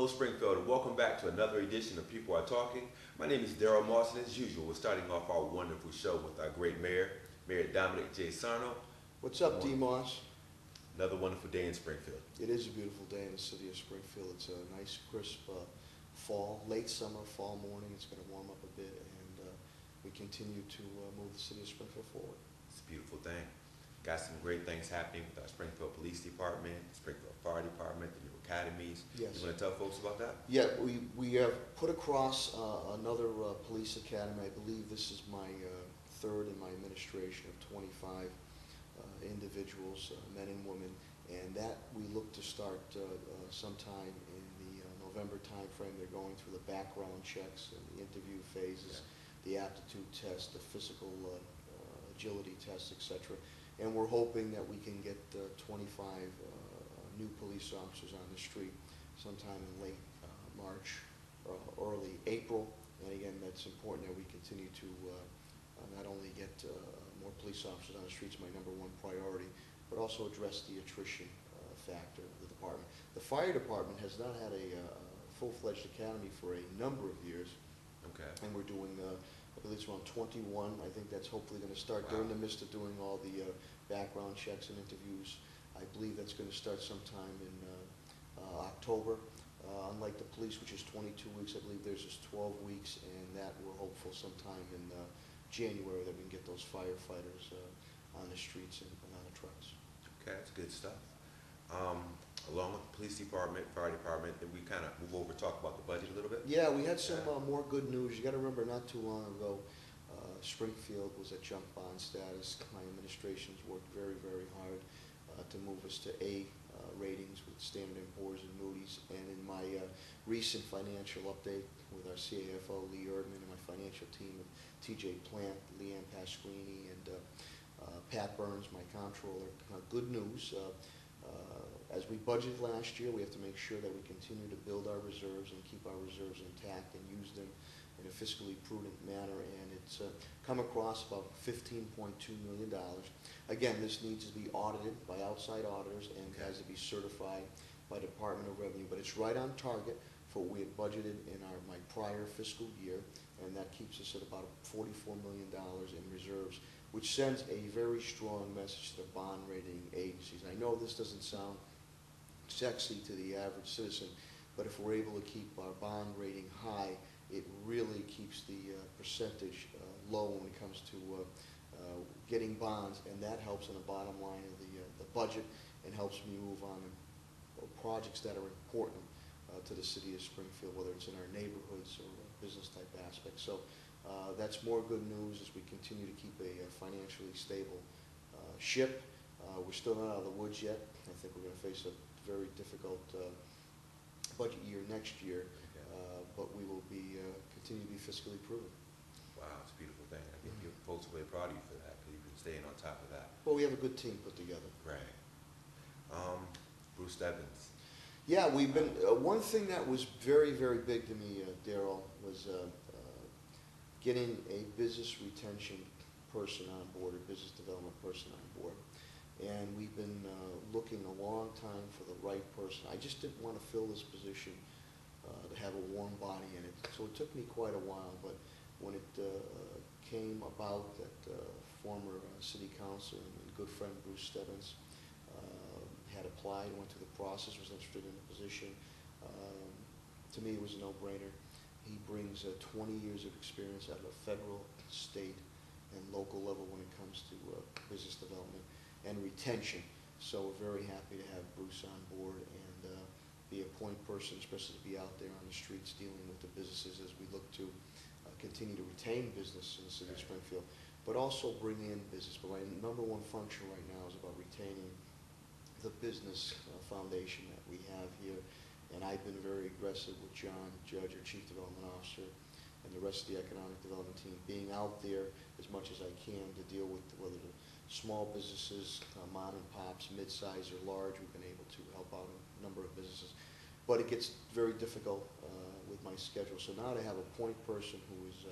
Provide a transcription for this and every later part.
Hello Springfield, and welcome back to another edition of People Are Talking. My name is D.Moss, and as usual, we're starting off our wonderful show with our great mayor, Mayor Domenic J. Sarno. What's up, D.Moss? Another wonderful day in Springfield. It is a beautiful day in the city of Springfield. It's a nice, crisp fall, late summer, fall morning. It's going to warm up a bit, and we continue to move the city of Springfield forward. It's a beautiful thing. Got some great things happening with our Springfield Police Department, Springfield Fire Department, the new academies. Yes. You want to tell folks about that? Yeah, we have put across another police academy. I believe this is my third in my administration of 25 individuals, men and women, and that we look to start sometime in the November timeframe. They're going through the background checks and the interview phases, the aptitude test, the physical agility test, etc. And we're hoping that we can get 25 new police officers on the street sometime in late March or early April. And again, that's important that we continue to not only get more police officers on the streets, my number one priority, but also address the attrition factor of the department. The fire department has not had a full-fledged academy for a number of years. Okay. And we're doing I believe it's around 21. I think that's hopefully going to start. Wow. During the midst of doing all the background checks and interviews. I believe that's going to start sometime in October. Unlike the police, which is 22 weeks, I believe there's just 12 weeks, and that we're hopeful sometime in January that we can get those firefighters on the streets and on the trucks. Okay, that's good stuff. Along with the police department, fire department, did we kind of move over and talk about the budget a little bit? Yeah, we had some more good news. You got to remember, not too long ago, Springfield was at junk bond status. My administration's worked very, very hard to move us to A ratings with Standard & Poor's and Moody's. And in my recent financial update with our CAFO, Lee Erdman, and my financial team, TJ Plant, Leanne Pasquini, and Pat Burns, my comptroller, good news. As we budgeted last year, we have to make sure that we continue to build our reserves and keep our reserves intact and use them in a fiscally prudent manner, and it's come across about $15.2 million. Again, this needs to be audited by outside auditors and has to be certified by Department of Revenue, but it's right on target for what we had budgeted in my prior fiscal year, and that keeps us at about $44 million in reserves, which sends a very strong message to the bond rating agencies. I know this doesn't sound sexy to the average citizen, but if we're able to keep our bond rating high, it really keeps the percentage low when it comes to getting bonds, and that helps on the bottom line of the budget and helps me move on projects that are important to the city of Springfield, whether it's in our neighborhoods or business type aspects. So that's more good news as we continue to keep a financially stable ship. We're still not out of the woods yet. I think we're going to face a very difficult budget year next year. But we will be continue to be fiscally prudent. Wow, it's a beautiful thing. I think your folks are really proud of you for that, because you've been staying on top of that. Well, we have a good team put together. Right. Bruce Evans. Yeah, we've been, one thing that was very, very big to me, Daryl, was getting a business retention person on board, a business development person on board. And we've been looking a long time for the right person. I just didn't want to fill this position to have a warm body in it. So it took me quite a while, but when it came about that former city councilor and good friend Bruce Evans had applied, went through the process, was interested in the position, to me it was a no-brainer. He brings 20 years of experience at a federal, state, and local level when it comes to business development and retention. So we're very happy to have Bruce on board and be a point person, especially to be out there on the streets dealing with the businesses as we look to continue to retain business in the city of Springfield, but also bring in business. But my number one function right now is about retaining the business foundation that we have here. And I've been very aggressive with John Judge, our Chief Development Officer, and the rest of the Economic Development team, being out there as much as I can to deal with whether the small businesses, mom and pops, mid-size or large. We've been able to help out a number of businesses. But it gets very difficult with my schedule. So now to have a point person who is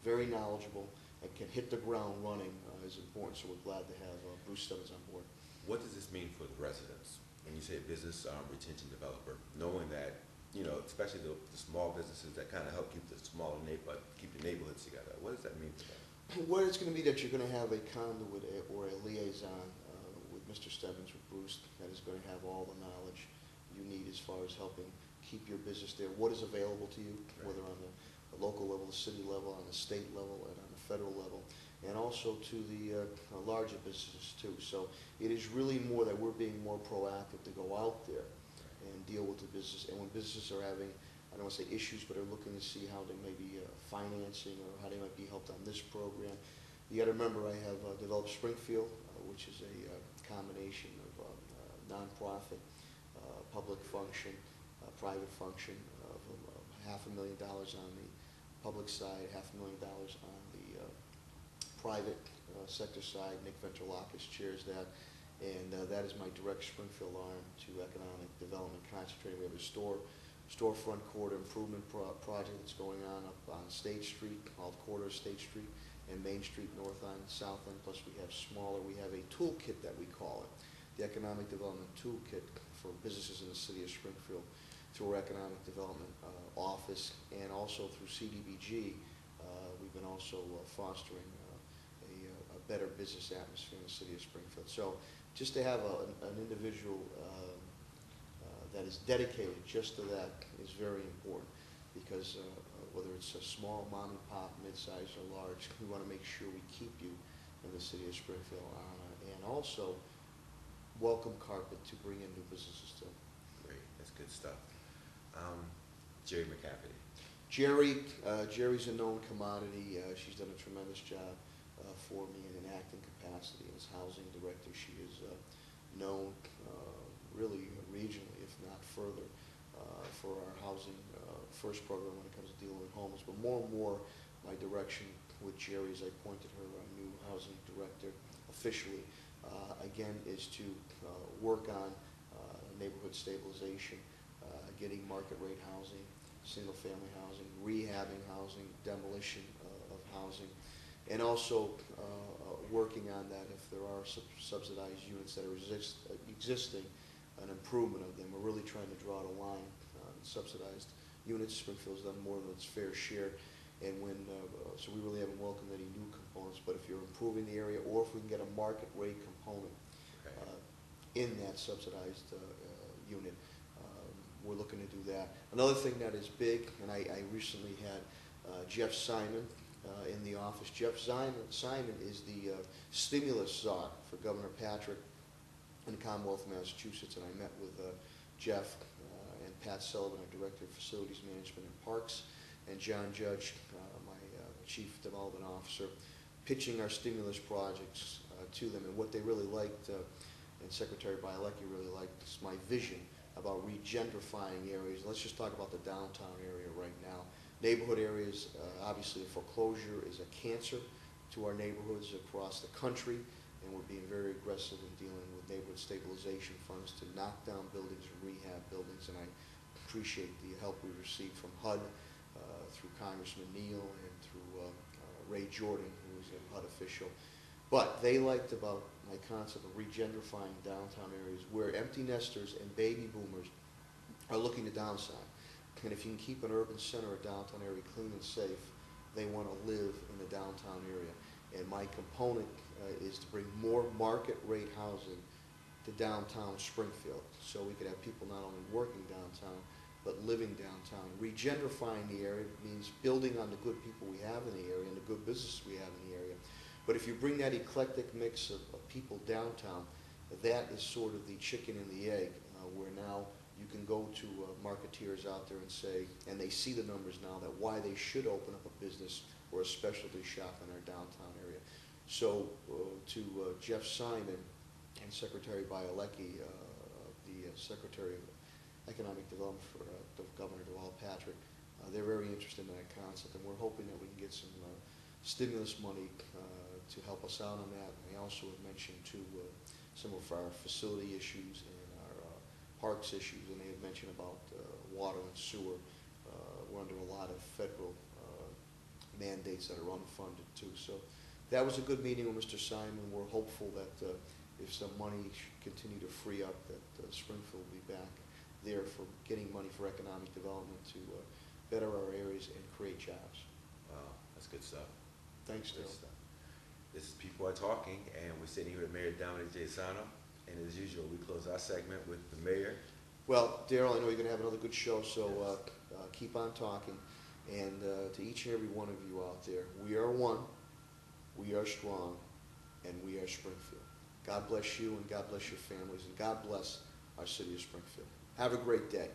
very knowledgeable and can hit the ground running is important. So we're glad to have Bruce Evans on board. What does this mean for the residents when you say business retention developer, knowing that especially the small businesses that kind of help keep the smaller keep the neighborhoods together. What does that mean for them? What it's going to be that you're going to have a conduit or a liaison with Mr. Stebbins, with Bruce, that is going to have all the knowledge you need as far as helping keep your business there. What is available to you, Right. whether on the local level, the city level, on the state level, and on the federal level, and also to the larger businesses too. So it is really more that we're being more proactive to go out there and deal with the business. And when businesses are having, I don't want to say issues, but are looking to see how they may be financing or how they might be helped on this program. You got to remember, I have developed Springfield, which is a combination of nonprofit, public function, private function of $500,000 on the public side, $500,000 on the private sector side. Nick Venturlakis chairs that, and that is my direct Springfield arm to economic development, concentrating. We have a storefront quarter improvement project that's going on up on State Street, called Quarter State Street, and Main Street, north end, south end. Plus we have a toolkit that we call it, the Economic Development Toolkit for businesses in the city of Springfield, through our Economic Development Office, and also through CDBG. We've been also fostering a better business atmosphere in the city of Springfield. So just to have an individual that is dedicated just to that is very important, because whether it's a small mom and pop, mid-size or large, we want to make sure we keep you in the city of Springfield and also welcome carpet to bring in new businesses too. Great, that's good stuff. Jerry McCafferty. Jerry's a known commodity. She's done a tremendous job for me in an acting capacity as housing director. She is known really regionally, if not further, for our housing first program when it comes to dealing with homeless. But more and more, my direction with Jerry, as I appointed her our new housing director officially, again, is to work on neighborhood stabilization, getting market rate housing, single-family housing, rehabbing housing, demolition of housing, and also working on that if there are subsidized units that are existing, an improvement of them. We're really trying to draw the line on subsidized units. Springfield's done more than its fair share, and so we really haven't welcomed any new components. But if you're improving the area, or if we can get a market rate component in that subsidized unit, we're looking to do that. Another thing that is big, and I recently had Jeff Simon in the office. Jeff Simon is the stimulus czar for Governor Patrick in the Commonwealth of Massachusetts, and I met with Jeff and Pat Sullivan, our Director of Facilities Management and Parks, and John Judge, my Chief Development Officer, pitching our stimulus projects to them. And what they really liked, and Secretary Bielecki really liked, is my vision about regentrifying areas. Let's just talk about the downtown area right now. Neighborhood areas, obviously foreclosure is a cancer to our neighborhoods across the country, and we're being very aggressive in dealing with neighborhood stabilization funds to knock down buildings and rehab buildings. And I appreciate the help we received from HUD through Congressman Neal and through Ray Jordan, who was a HUD official. But they liked about my concept of regentrifying downtown areas where empty nesters and baby boomers are looking to downsize. And if you can keep an urban center or downtown area clean and safe, they want to live in the downtown area. And my component is to bring more market rate housing to downtown Springfield, so we could have people not only working downtown, but living downtown. Regentrifying the area means building on the good people we have in the area and the good businesses we have in the area. But if you bring that eclectic mix of people downtown, that is sort of the chicken and the egg, where now you can go to marketeers out there and say, and they see the numbers now, that why they should open up a business or a specialty shop in our downtown area. So to Jeff Simon and Secretary Bielecki, the Secretary of Economic Development for Governor Deval Patrick, they're very interested in that concept, and we're hoping that we can get some stimulus money to help us out on that. And I also have mentioned too some of our facility issues and our parks issues, and they had mentioned about water and sewer. We're under a lot of federal mandates that are unfunded too. So that was a good meeting with Mr. Simon. We're hopeful that if some money should continue to free up, that Springfield will be back there for getting money for economic development to better our areas and create jobs. Wow, that's good stuff. Thanks, Good Dale. stuff. This is People Are Talking, and we're sitting here with Mayor Domenic J. Sarno. And as usual, we close our segment with the mayor. Well, Daryl, I know you're going to have another good show, so keep on talking. And to each and every one of you out there, we are one, we are strong, and we are Springfield. God bless you, and God bless your families, and God bless our city of Springfield. Have a great day.